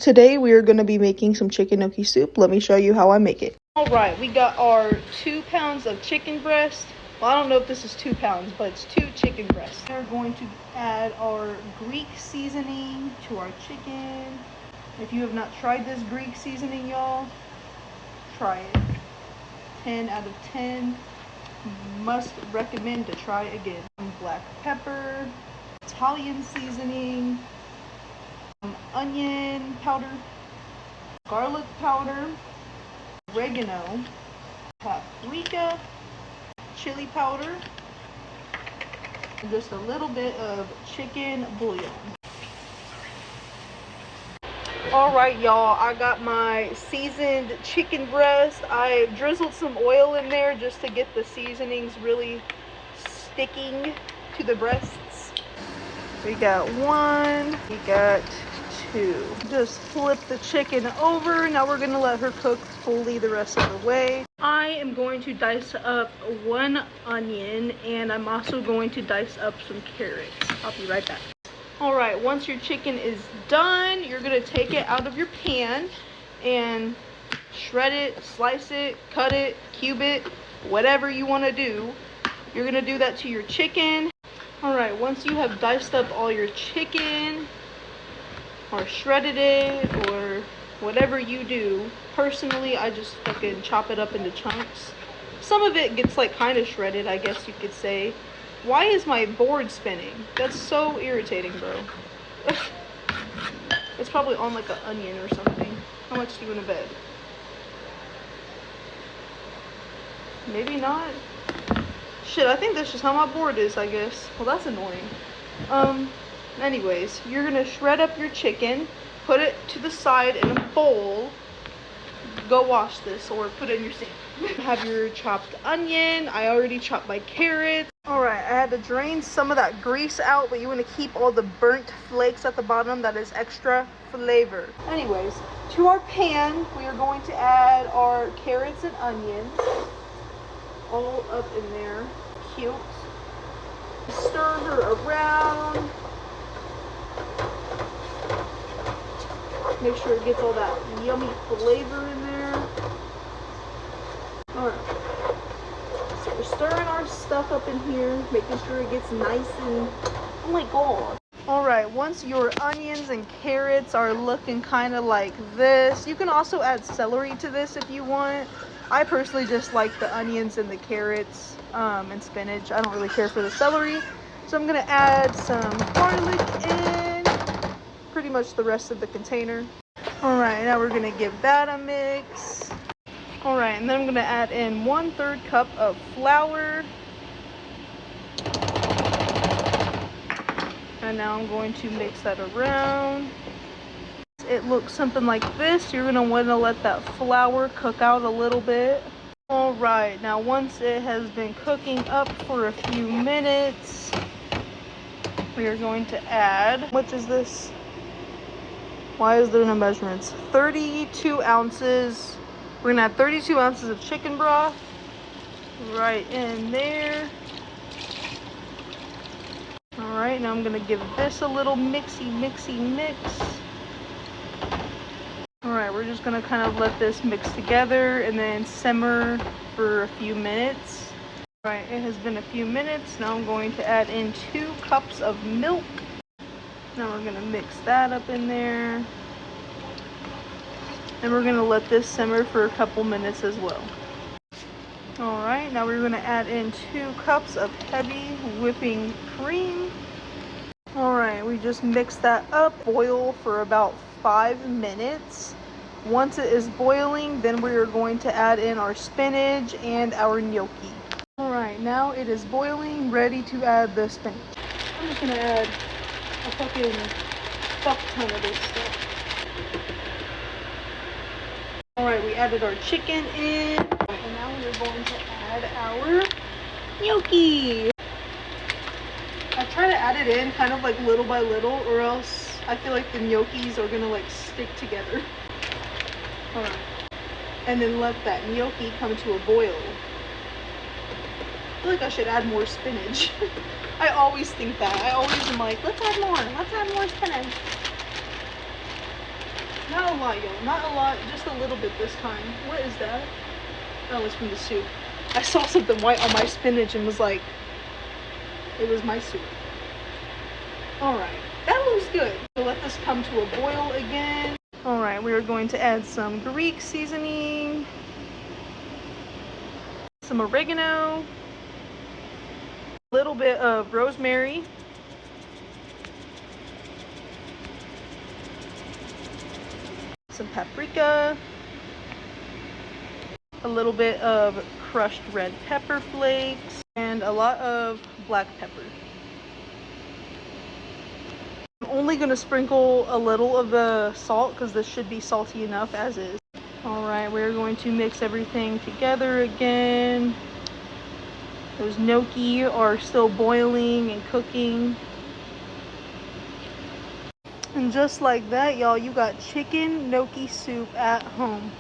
Today we are going to be making some chicken gnocchi soup. Let me show you how I make it. All right, we got our 2 pounds of chicken breast. Well, I don't know if this is 2 pounds, but it's 2 chicken breasts. We're going to add our Greek seasoning to our chicken. If you have not tried this Greek seasoning, y'all, try it. 10 out of 10. Must recommend to try again. Black pepper, Italian seasoning, onion powder, garlic powder, oregano, paprika, chili powder, and just a little bit of chicken bouillon. Alright y'all, I got my seasoned chicken breast. I drizzled some oil in there just to get the seasonings really sticking to the breasts. We got 1, we got 2. Just flip the chicken over. Now we're gonna let her cook fully the rest of the way. I am going to dice up 1 onion, and I'm also going to dice up some carrots. I'll be right back. Alright, once your chicken is done, you're gonna take it out of your pan and shred it, slice it, cut it, cube it, whatever you want to do. You're gonna do that to your chicken. Alright, once you have diced up all your chicken or shredded it or whatever you do, personally I just fucking chop it up into chunks. Some of it gets like kind of shredded, I guess you could say. Why is my board spinning? That's so irritating, bro. It's probably on like an onion or something. How much do you want to bet? Maybe not. Shit, I think that's just how my board is, I guess. Well, that's annoying. Anyways, you're gonna shred up your chicken, put it to the side in a bowl. Go wash this or put it in your sink. Have your chopped onion. I already chopped my carrots. Alright, I had to drain some of that grease out, but you want to keep all the burnt flakes at the bottom. That is extra flavor. Anyways, to our pan, we are going to add our carrots and onions. All up in there. Cute. Stir her around. Make sure it gets all that yummy flavor in there. Alright. So we're stirring our stuff up in here, making sure it gets nice and... oh my god. Alright, once your onions and carrots are looking kind of like this, you can also add celery to this if you want. I personally just like the onions and the carrots and spinach. I don't really care for the celery. So I'm going to add some garlic in pretty much the rest of the container. Alright, now we're going to give that a mix. Alright, and then I'm going to add in 1/3 cup of flour. And now I'm going to mix that around. It looks something like this. You're going to want to let that flour cook out a little bit. Alright, now once it has been cooking up for a few minutes, we are going to add, how much is this? Why is there no measurements? 32 ounces. We're going to add 32 ounces of chicken broth right in there. Alright, now I'm going to give this a little mix. Alright, we're just going to kind of let this mix together and then simmer for a few minutes. Alright, it has been a few minutes. Now I'm going to add in 2 cups of milk. Now we're going to mix that up in there. And we're going to let this simmer for a couple minutes as well. Alright, now we're going to add in 2 cups of heavy whipping cream. Alright, we just mix that up. Boil for about 5 minutes. Once it is boiling, then we are going to add in our spinach and our gnocchi. Alright, now it is boiling, ready to add the spinach. I'm just going to add a fucking fuck ton of this stuff. Alright, we added our chicken in. And now we're going to add our gnocchi. I try to add it in kind of like little by little, or else I feel like the gnocchis are gonna like stick together. Alright. And then let that gnocchi come to a boil. I feel like I should add more spinach. I always think that. I always am like, let's add more spinach. Not a lot, y'all. Not a lot. Just a little bit this time. What is that? Oh, it's from the soup. I saw something white on my spinach and was like, it was my soup. Alright, that looks good. So let this come to a boil again. Alright, we are going to add some Greek seasoning, some oregano, a little bit of rosemary, some paprika, a little bit of crushed red pepper flakes, and a lot of black pepper. I'm only going to sprinkle a little of the salt because this should be salty enough as is. Alright, we're going to mix everything together again. Those gnocchi are still boiling and cooking. And just like that, y'all, you got chicken gnocchi soup at home.